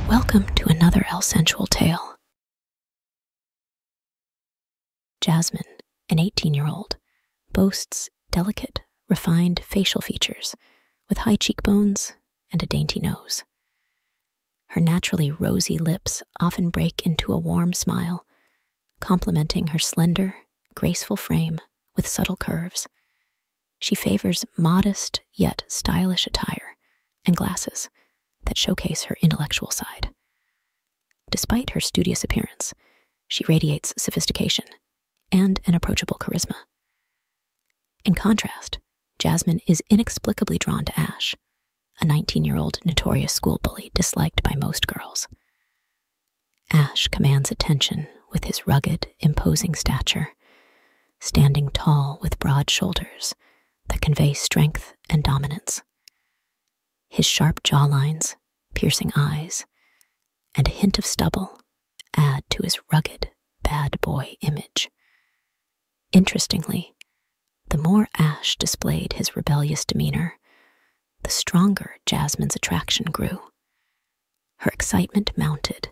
Welcome to another sensual tale. Jasmine, an 18-year-old, boasts delicate, refined facial features with high cheekbones and a dainty nose. Her naturally rosy lips often break into a warm smile, complementing her slender, graceful frame with subtle curves. She favors modest yet stylish attire and glasses that showcase her intellectual side. Despite her studious appearance, she radiates sophistication and an approachable charisma. In contrast, Jasmine is inexplicably drawn to Ash, a 19-year-old notorious school bully disliked by most girls. Ash commands attention with his rugged, imposing stature, standing tall with broad shoulders that convey strength and dominance. His sharp jawlines, piercing eyes, and a hint of stubble add to his rugged, bad boy image. Interestingly, the more Ash displayed his rebellious demeanor, the stronger Jasmine's attraction grew. Her excitement mounted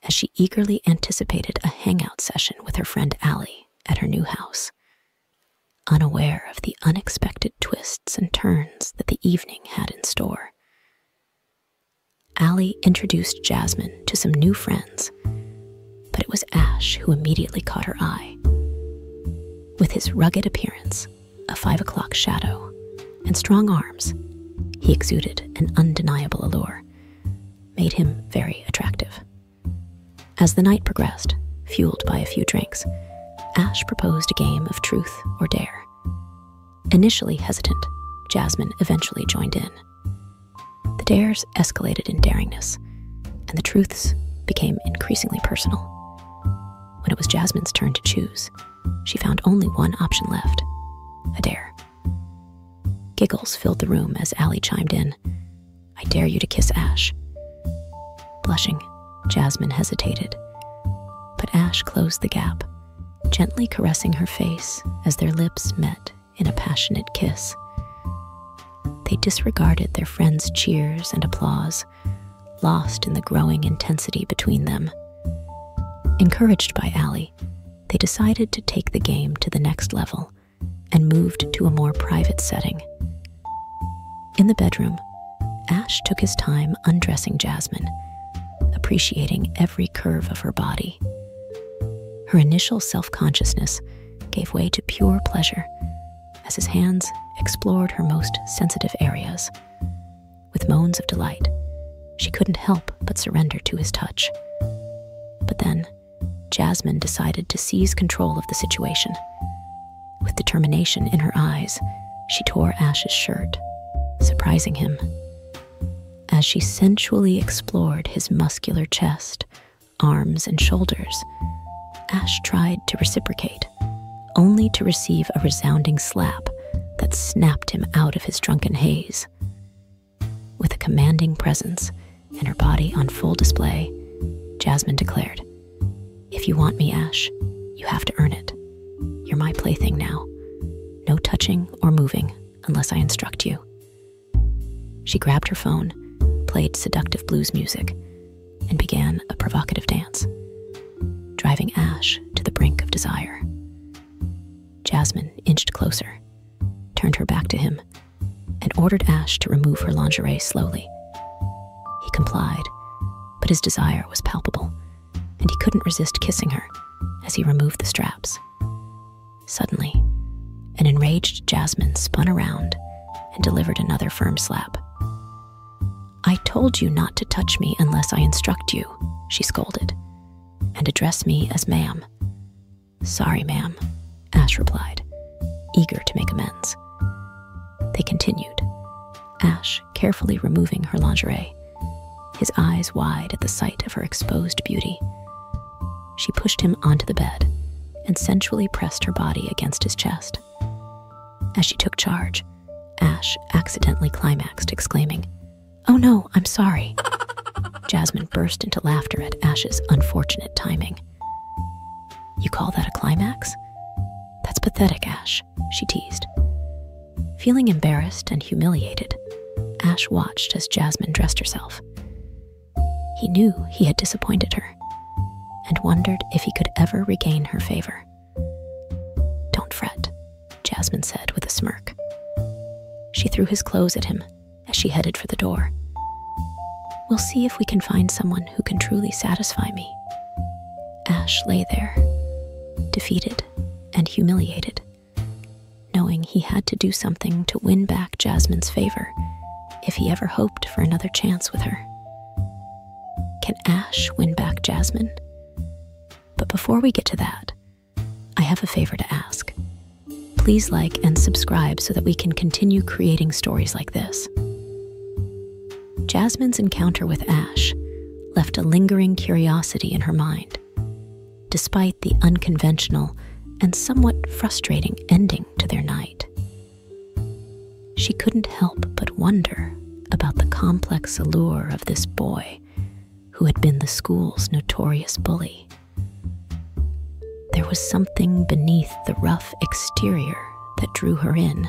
as she eagerly anticipated a hangout session with her friend Allie at her new house, unaware of the unexpected twists and turns that the evening had in store. Allie introduced Jasmine to some new friends, but it was Ash who immediately caught her eye. With his rugged appearance, a 5 o'clock shadow, and strong arms, he exuded an undeniable allure, made him very attractive. As the night progressed, fueled by a few drinks, Ash proposed a game of truth or dare. Initially hesitant, Jasmine eventually joined in. The dares escalated in daringness, and the truths became increasingly personal. When it was Jasmine's turn to choose, she found only one option left: a dare. Giggles filled the room as Allie chimed in, "I dare you to kiss Ash." Blushing, Jasmine hesitated, but Ash closed the gap, gently caressing her face as their lips met in a passionate kiss. They disregarded their friends' cheers and applause, lost in the growing intensity between them. Encouraged by Allie, they decided to take the game to the next level and moved to a more private setting. In the bedroom, Ash took his time undressing Jasmine, appreciating every curve of her body. Her initial self-consciousness gave way to pure pleasure as his hands explored her most sensitive areas. With moans of delight, she couldn't help but surrender to his touch. But then, Jasmine decided to seize control of the situation. With determination in her eyes, she tore Ash's shirt, surprising him. As she sensually explored his muscular chest, arms, and shoulders, Ash tried to reciprocate, only to receive a resounding slap that snapped him out of his drunken haze. With a commanding presence and her body on full display, Jasmine declared, "If you want me, Ash, you have to earn it. You're my plaything now. No touching or moving unless I instruct you." She grabbed her phone, played seductive blues music, and began a provocative dance, driving Ash to the brink of desire. Jasmine inched closer, turned her back to him, and ordered Ash to remove her lingerie slowly. He complied, but his desire was palpable, and he couldn't resist kissing her as he removed the straps. Suddenly, an enraged Jasmine spun around and delivered another firm slap. "I told you not to touch me unless I instruct you," she scolded, "and address me as ma'am." "Sorry, ma'am," Ash replied, eager to make amends. They continued, Ash carefully removing her lingerie, his eyes wide at the sight of her exposed beauty. She pushed him onto the bed and sensually pressed her body against his chest. As she took charge, Ash accidentally climaxed, exclaiming, "Oh no, I'm sorry." Jasmine burst into laughter at Ash's unfortunate timing. "You call that a climax? That's pathetic, Ash," she teased. Feeling embarrassed and humiliated, Ash watched as Jasmine dressed herself. He knew he had disappointed her and wondered if he could ever regain her favor. "Don't fret," Jasmine said with a smirk. She threw his clothes at him as she headed for the door. "We'll see if we can find someone who can truly satisfy me." Ash lay there, defeated and humiliated, knowing he had to do something to win back Jasmine's favor if he ever hoped for another chance with her. Can Ash win back Jasmine? But before we get to that, I have a favor to ask. Please like and subscribe so that we can continue creating stories like this. Jasmine's encounter with Ash left a lingering curiosity in her mind, despite the unconventional and somewhat frustrating ending to their night. She couldn't help but wonder about the complex allure of this boy who had been the school's notorious bully. There was something beneath the rough exterior that drew her in,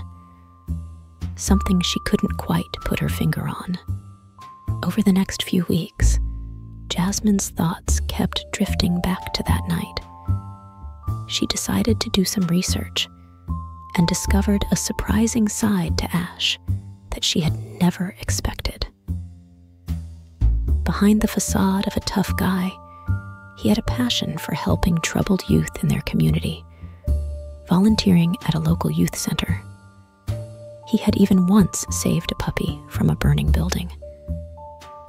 something she couldn't quite put her finger on. Over the next few weeks, Jasmine's thoughts kept drifting back to that night. She decided to do some research and discovered a surprising side to Ash that she had never expected. Behind the facade of a tough guy, he had a passion for helping troubled youth in their community, volunteering at a local youth center. He had even once saved a puppy from a burning building.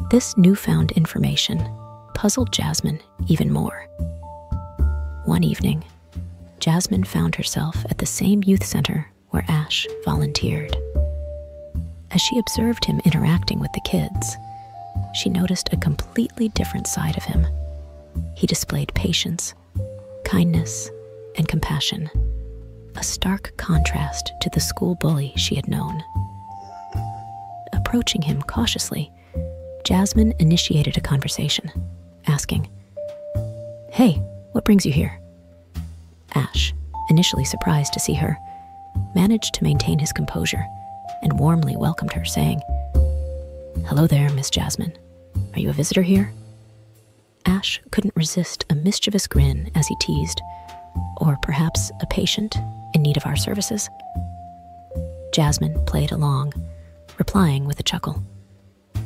This newfound information puzzled Jasmine even more. One evening, Jasmine found herself at the same youth center where Ash volunteered. As she observed him interacting with the kids, she noticed a completely different side of him. He displayed patience, kindness, and compassion, a stark contrast to the school bully she had known. Approaching him cautiously, Jasmine initiated a conversation, asking, "Hey, what brings you here?" Ash, initially surprised to see her, managed to maintain his composure and warmly welcomed her, saying, "Hello there, Miss Jasmine. Are you a visitor here?" Ash couldn't resist a mischievous grin as he teased, "Or perhaps a patient in need of our services?" Jasmine played along, replying with a chuckle,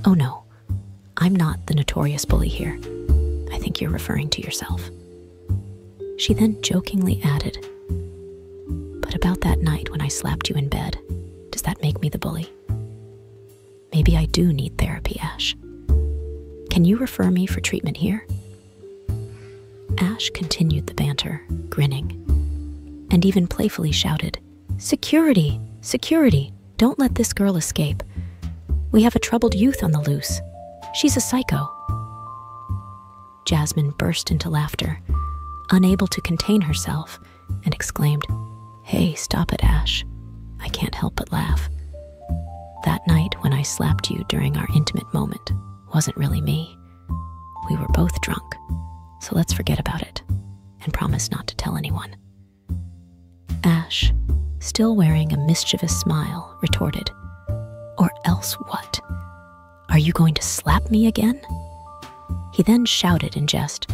"Oh no, I'm not the notorious bully here. I think you're referring to yourself." She then jokingly added, "But about that night when I slapped you in bed, does that make me the bully? Maybe I do need therapy, Ash. Can you refer me for treatment here?" Ash continued the banter, grinning, and even playfully shouted, "Security! Security! Don't let this girl escape. We have a troubled youth on the loose. She's a psycho." Jasmine burst into laughter, unable to contain herself, and exclaimed, "Hey, stop it, Ash. I can't help but laugh. That night when I slapped you during our intimate moment wasn't really me. We were both drunk, so let's forget about it and promise not to tell anyone." Ash, still wearing a mischievous smile, retorted, "Or else what? Are you going to slap me again?" He then shouted in jest,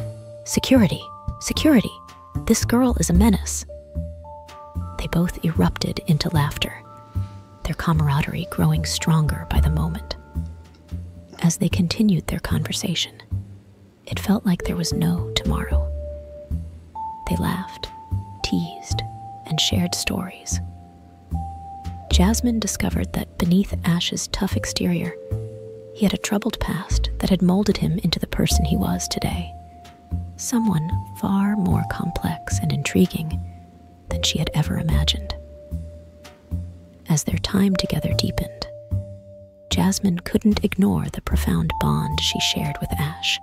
"Security! Security! This girl is a menace." They both erupted into laughter, their camaraderie growing stronger by the moment. As they continued their conversation, it felt like there was no tomorrow. They laughed, teased, and shared stories. Jasmine discovered that beneath Ash's tough exterior, he had a troubled past that had molded him into the person he was today. Someone far more complex and intriguing than she had ever imagined. As their time together deepened, Jasmine couldn't ignore the profound bond she shared with Ash.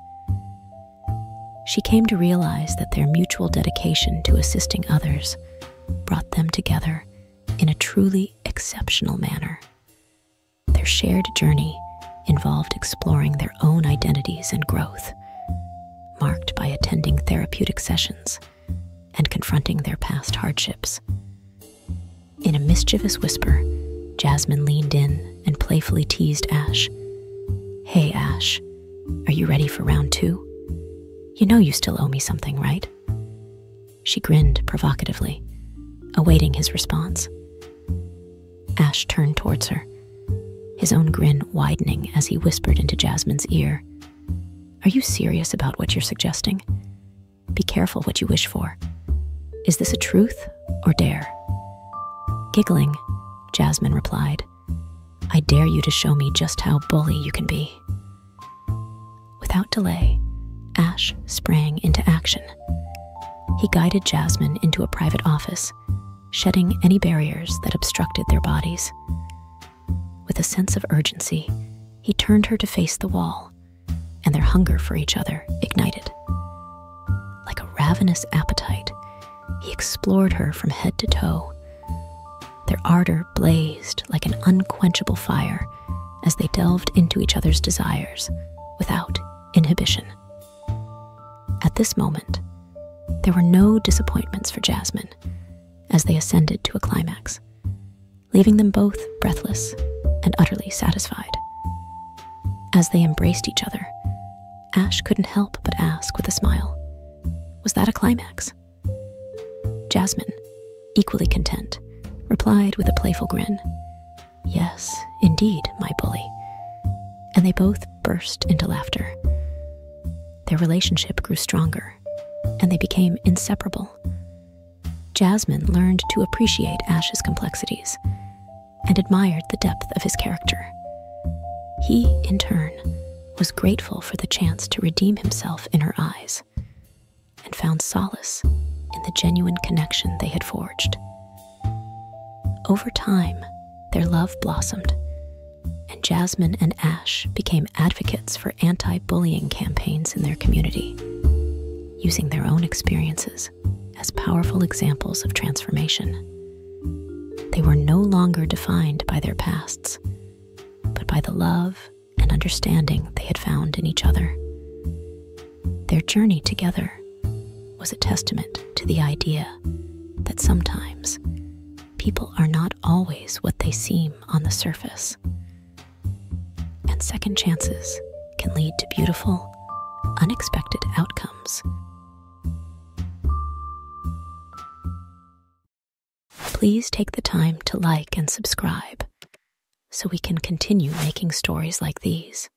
She came to realize that their mutual dedication to assisting others brought them together in a truly exceptional manner. Their shared journey involved exploring their own identities and growth, marked by attending therapeutic sessions and confronting their past hardships. In a mischievous whisper, Jasmine leaned in and playfully teased Ash. "Hey, Ash, Are you ready for round 2? You know you still owe me something, right? She grinned provocatively, awaiting his response. Ash turned towards her, his own grin widening as he whispered into Jasmine's ear. Are you serious about what you're suggesting? Be careful what you wish for. Is this a truth or dare? Giggling, Jasmine replied, I dare you to show me just how bully you can be. Without delay, Ash sprang into action. He guided Jasmine into a private office, shedding any barriers that obstructed their bodies. With a sense of urgency, he turned her to face the wall, and their hunger for each other ignited. Like a ravenous appetite, he explored her from head to toe. Their ardor blazed like an unquenchable fire as they delved into each other's desires without inhibition. At this moment, there were no disappointments for Jasmine as they ascended to a climax, leaving them both breathless and utterly satisfied. As they embraced each other, Ash couldn't help but ask with a smile, was that a climax? Jasmine, equally content, replied with a playful grin, yes, indeed, my bully. And they both burst into laughter. Their relationship grew stronger, and they became inseparable. Jasmine learned to appreciate Ash's complexities and admired the depth of his character. He, in turn, was grateful for the chance to redeem himself in her eyes and found solace in the genuine connection they had forged. Over time, their love blossomed, and Jasmine and Ash became advocates for anti-bullying campaigns in their community, using their own experiences as powerful examples of transformation. They were no longer defined by their pasts, but by the love and understanding they had found in each other. Their journey together was a testament to the idea that sometimes people are not always what they seem on the surface, and second chances can lead to beautiful, unexpected outcomes. Please take the time to like and subscribe so we can continue making stories like these.